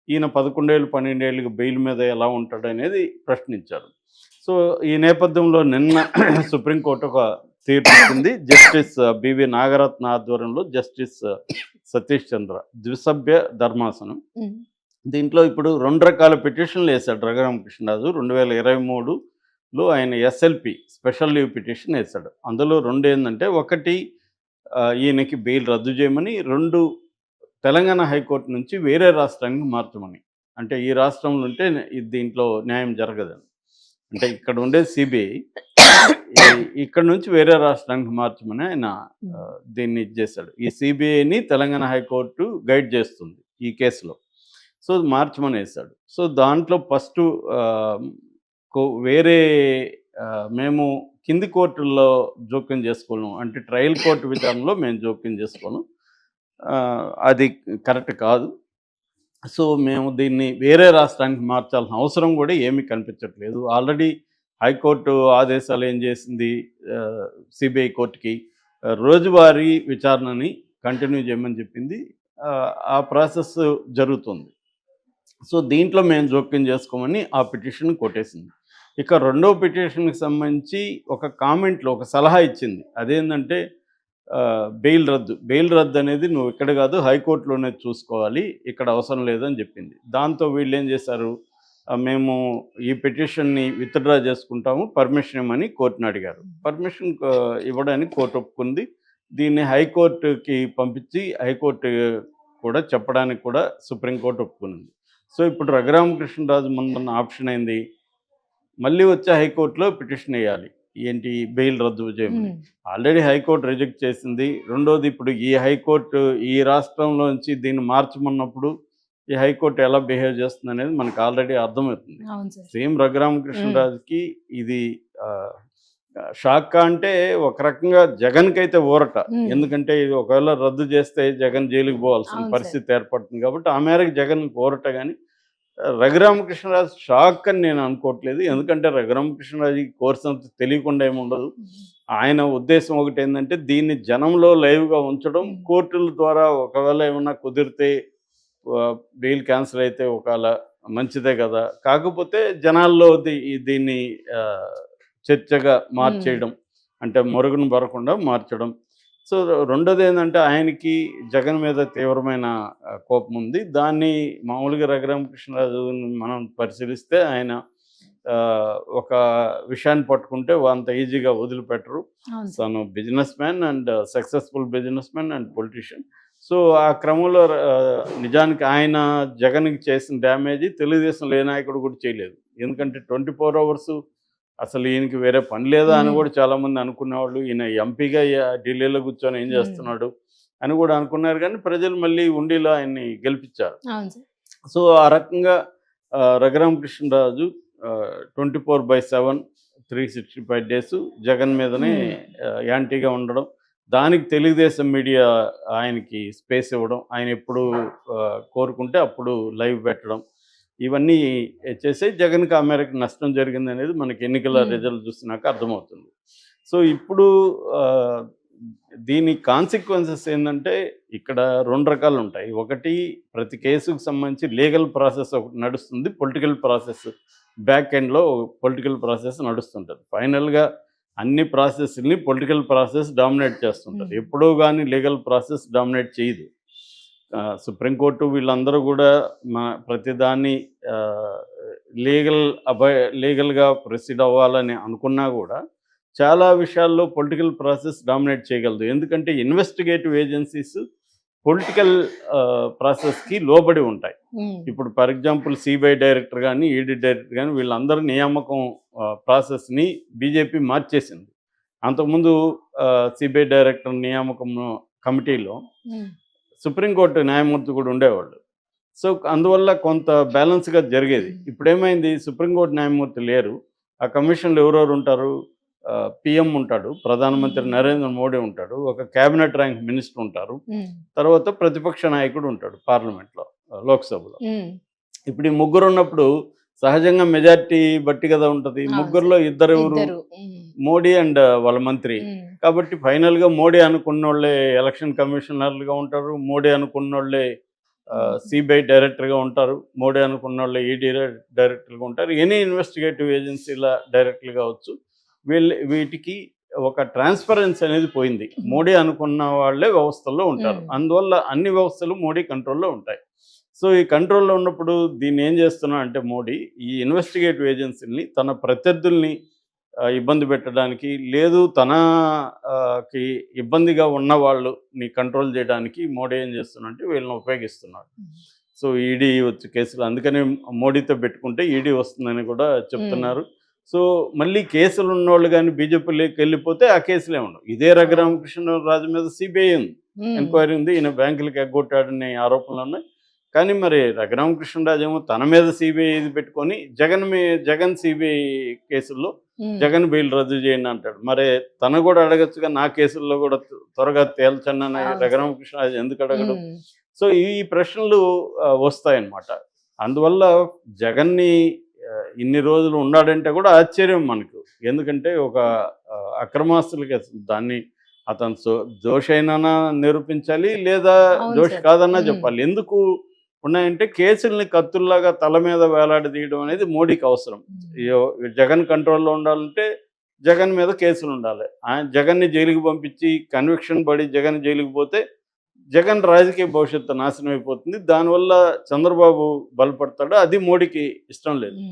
ఈయన 11 ఏళ్ళు, 12 ఏళ్ళకి బెయిల్ మీద ఎలా ఉంటాడనేది ప్రశ్నించారు. సో, ఈ నేపథ్యంలో నిన్న సుప్రీంకోర్టు ఒక తీర్పిచ్చింది. జస్టిస్ బివి నాగరత్న ఆధ్వర్యంలో జస్టిస్ సతీష్ చంద్ర ద్విసభ్య ధర్మాసనం. హ్మ్. దీంట్లో ఇప్పుడు 2 రకాల పిటిషన్‌లేసాడు రఘురామకృష్ణరాజు. 2023లో ఆయన ఎస్ఎల్‌పి స్పెషల్ లీవ్ పిటిషన్ ఏసాడు. అందులో 2 ఏందంటే, ఒకటి ఈయనకి బెయిల్ రద్దు చేయమని, 2 తెలంగాణ హైకోర్టు నుంచి వేరే రాష్ట్రానికి మార్చమని. అంటే ఈ రాష్ట్రంలో ఉంటే దీంట్లో న్యాయం జరగదని. అంటే ఇక్కడ ఉండేది సిబిఐ. ఇక్కడ నుంచి వేరే రాష్ట్రానికి మార్చమని ఆయన దీన్ని ఇది చేశాడు. ఈ సిబిఐని తెలంగాణ హైకోర్టు గైడ్ చేస్తుంది ఈ కేసులో. సో, మార్చమని ఏసాడు. సో, దాంట్లో ఫస్టు వేరే మేము కింది కోర్టుల్లో జోక్యం చేసుకోలేము. అంటే ట్రయల్ కోర్టు విధానంలో మేము జోక్యం చేసుకోలేం. అది కరెక్ట్ కాదు. సో, మేము దీన్ని వేరే రాష్ట్రానికి మార్చాల్సిన అవసరం కూడా ఏమీ కనిపించట్లేదు. ఆల్రెడీ హైకోర్టు ఆదేశాలు ఏం చేసింది సిబిఐ కోర్టుకి, రోజువారీ విచారణని కంటిన్యూ చేయమని చెప్పింది. ఆ ప్రాసెస్ జరుగుతుంది. సో, దీంట్లో మేము జోక్యం చేసుకోమని ఆ పిటిషన్ కొట్టేసింది. ఇక రెండో పిటిషన్‌కి సంబంధించి ఒక కామెంట్‌లో ఒక సలహా ఇచ్చింది. అదేంటంటే బెయిల్ రద్దు అనేది నువ్వు ఇక్కడ కాదు హైకోర్టులోనే చూసుకోవాలి, ఇక్కడ అవసరం లేదని చెప్పింది. దాంతో వీళ్ళు ఏం చేశారు, మేము ఈ పిటిషన్ని విత్‌డ్రా చేసుకుంటాము, పర్మిషన్ ఇవ్వమని కోర్టుని అడిగారు. పర్మిషన్ ఇవ్వడానికి కోర్టు ఒప్పుకుంది. దీన్ని హైకోర్టుకి పంపించి హైకోర్టు కూడా చెప్పడానికి కూడా సుప్రీంకోర్టు ఒప్పుకునింది. సో, ఇప్పుడు రఘురామకృష్ణరాజు ముందున్న ఆప్షన్ ఏంది, మళ్ళీ వచ్చే హైకోర్టులో పిటిషన్ వేయాలి. ఏంటి, బెయిల్ రద్దు చేయమని. ఆల్రెడీ హైకోర్టు రిజెక్ట్ చేసింది. రెండోది, ఇప్పుడు ఈ హైకోర్టు ఈ రాష్ట్రంలో నుంచి దీన్ని మార్చమన్నప్పుడు ఈ హైకోర్టు ఎలా బిహేవ్ చేస్తుంది అనేది మనకు ఆల్రెడీ అర్థమవుతుంది. సేమ్ రఘురామకృష్ణరాజుకి ఇది షాక్ అంటే ఒక రకంగా జగన్కి అయితే ఊరట. ఎందుకంటే ఇది ఒకవేళ రద్దు చేస్తే జగన్ జైలుకి పోవాల్సిన పరిస్థితి ఏర్పడుతుంది కాబట్టి ఆ మేరకు జగన్కి ఊరట. కానీ రఘురామకృష్ణరాజు షాక్ అని నేను అనుకోవట్లేదు. ఎందుకంటే రఘురామకృష్ణరాజుకి కోర్స్ అంత తెలియకుండా ఏముండదు. ఆయన ఉద్దేశం ఒకటి ఏంటంటే, దీన్ని జనంలో లైవ్గా ఉంచడం, కోర్టుల ద్వారా ఒకవేళ ఏమన్నా కుదిరితే బెయిల్ క్యాన్సిల్ అయితే ఒకవేళ మంచిదే కదా, కాకపోతే జనాల్లో దీన్ని చర్చగా మార్చేయడం, అంటే మరుగున పడకుండా మార్చడం. సో, రెండోది ఏంటంటే, ఆయనకి జగన్ మీద తీవ్రమైన కోపం ఉంది. దాన్ని మామూలుగా రఘురామకృష్ణరాజుని మనం పరిశీలిస్తే ఆయన ఒక విషయాన్ని పట్టుకుంటే అంత ఈజీగా వదిలిపెట్టరు. తను business man and successful business man and politician. So, ఆ క్రమంలో నిజానికి ఆయన జగన్కి చేసిన డ్యామేజ్ తెలుగుదేశంలో ఏ నాయకుడు కూడా చేయలేదు. ఎందుకంటే 24 అవర్సు అసలు ఈయనకి వేరే పని లేదా అని కూడా చాలామంది అనుకునేవాళ్ళు. ఈయన ఎంపీగా ఢిల్లీలో కూర్చొని ఏం చేస్తున్నాడు అని కూడా అనుకున్నారు. కానీ ప్రజలు మళ్ళీ ఉండిలో ఆయన్ని గెలిపించారు. సో, ఆ రకంగా రఘురామకృష్ణరాజు 24/7 365 డేస్ జగన్ మీదనే యాంటీగా ఉండడం, దానికి తెలుగుదేశం మీడియా ఆయనకి స్పేస్ ఇవ్వడం, ఆయన ఎప్పుడు కోరుకుంటే అప్పుడు లైవ్ పెట్టడం, ఇవన్నీ చేసే జగన్కి ఆ మేరకు నష్టం జరిగిందనేది మనకి ఎన్నికల రిజల్ట్ చూసినాక అర్థమవుతుంది. సో, ఇప్పుడు దీని కాన్సిక్వెన్సెస్ ఏంటంటే, ఇక్కడ 2 రకాలు ఉంటాయి. ఒకటి, ప్రతి కేసుకు సంబంధించి లీగల్ ప్రాసెస్ ఒకటి నడుస్తుంది, పొలిటికల్ ప్రాసెస్ బ్యాక్ ఎండ్లో పొలిటికల్ ప్రాసెస్ నడుస్తుంటుంది. ఫైనల్గా అన్ని ప్రాసెస్ని పొలిటికల్ ప్రాసెస్ డామినేట్ చేస్తుంటుంది. ఎప్పుడూ కానీ లీగల్ ప్రాసెస్ డామినేట్ చేయదు. సుప్రీంకోర్టు వీళ్ళందరూ కూడా ప్రతిదాన్ని లీగల్గా ప్రొసీడ్ అవ్వాలని అనుకున్నా కూడా చాలా విషయాల్లో పొలిటికల్ ప్రాసెస్ డామినేట్ చేయగలదు. ఎందుకంటే ఇన్వెస్టిగేటివ్ ఏజెన్సీస్ పొలిటికల్ ప్రాసెస్కి లోబడి ఉంటాయి. ఇప్పుడు ఫర్ ఎగ్జాంపుల్ సిబిఐ డైరెక్టర్ కానీ, ఈడీ డైరెక్టర్ కానీ, వీళ్ళందరూ నియామకం ప్రాసెస్ని బీజేపీ మార్చేసింది. అంతకుముందు సిబిఐ డైరెక్టర్ నియామకం కమిటీలో సుప్రీంకోర్టు న్యాయమూర్తి కూడా ఉండేవాళ్ళు. సో, అందువల్ల కొంత బ్యాలెన్స్గా జరిగేది. ఇప్పుడేమైంది, సుప్రీంకోర్టు న్యాయమూర్తి లేరు. ఆ కమిషన్లో ఎవరెవరు ఉంటారు, పిఎం ఉంటాడు, ప్రధానమంత్రి నరేంద్ర మోడీ ఉంటాడు, ఒక క్యాబినెట్ ర్యాంక్ మినిస్టర్ ఉంటారు, తర్వాత ప్రతిపక్ష నాయకుడు ఉంటాడు పార్లమెంట్లో, లోక్సభలో. ఇప్పుడు ఈ ముగ్గురు ఉన్నప్పుడు సహజంగా మెజార్టీ బట్టి కదా ఉంటుంది. ముగ్గురులో ఇద్దరు మోడీ అండ్ వాళ్ళ మంత్రి. కాబట్టి ఫైనల్గా మోడీ అనుకున్నోళ్ళే ఎలక్షన్ కమిషనర్లుగా ఉంటారు, మోడీ అనుకున్నోళ్ళే సిబిఐ డైరెక్టర్గా ఉంటారు, మోడీ అనుకున్న వాళ్ళు ఈడీ డైరెక్టర్గా ఉంటారు, ఎనీ ఇన్వెస్టిగేటివ్ ఏజెన్సీల డైరెక్టర్లు కావచ్చు. వీటికి ఒక ట్రాన్స్పరెన్సీ అనేది పోయింది. మోడీ అనుకున్న వాళ్ళే వ్యవస్థల్లో ఉంటారు, అందువల్ల అన్ని వ్యవస్థలు మోడీ కంట్రోల్లో ఉంటాయి. సో ఈ కంట్రోల్లో ఉన్నప్పుడు దీన్ని ఏం చేస్తున్నా అంటే మోడీ ఈ ఇన్వెస్టిగేటివ్ ఏజెన్సీని తన ప్రత్యర్థుల్ని ఇబ్బంది పెట్టడానికి, లేదు కి ఇబ్బందిగా ఉన్న వాళ్ళని కంట్రోల్ చేయడానికి మోడీ ఏం చేస్తున్నారంటే వీళ్ళని ఉపయోగిస్తున్నారు. సో ఈడీ వచ్చి కేసులు, అందుకని మోడీతో పెట్టుకుంటే ఈడీ వస్తుందని కూడా చెప్తున్నారు. సో మళ్ళీ కేసులు ఉన్నోళ్ళు కానీ బీజేపీలోకి వెళ్ళిపోతే ఆ కేసులే ఉండవు. ఇదే రఘురామకృష్ణరాజు మీద సిబిఐ ఉంది, ఎంక్వైరీ ఉంది, ఈయన బ్యాంకులకు ఎగ్గొట్టాడనే ఆరోపణలు ఉన్నాయి. కానీ మరి రఘురామకృష్ణరాజు ఏమో తన మీద సిబిఐ ఇది పెట్టుకొని జగన్ సిబిఐ కేసుల్లో జగన్ బెయిల్ రద్దు చేయండి అంటాడు. మరి తను కూడా అడగచ్చుగా, నా కేసుల్లో కూడా త్వరగా తేల్చండి అని రఘురామకృష్ణరాజు ఎందుకు అడగడు? సో ఈ ప్రశ్నలు వస్తాయన్నమాట. అందువల్ల జగన్ని ఇన్ని రోజులు ఉన్నాడంటే కూడా ఆశ్చర్యం మనకు. ఎందుకంటే ఒక అక్రమాస్తుల కేసు, దాన్ని అతను దోషైనా నిరూపించాలి, లేదా దోషి కాదన్నా చెప్పాలి. ఎందుకు ఉన్నాయంటే కేసుల్ని కత్తుల్లాగా తల మీద వేలాడదీయడం అనేది మోడీకి అవసరం. జగన్ కంట్రోల్లో ఉండాలంటే జగన్ మీద కేసులు ఉండాలి. జగన్ని జైలుకి పంపించి కన్విక్షన్ పడి జగన్ జైలుకి పోతే జగన్ రాజకీయ భవిష్యత్తు నాశనం అయిపోతుంది. దానివల్ల చంద్రబాబు బలపడతాడు, అది మోడీకి ఇష్టం లేదు.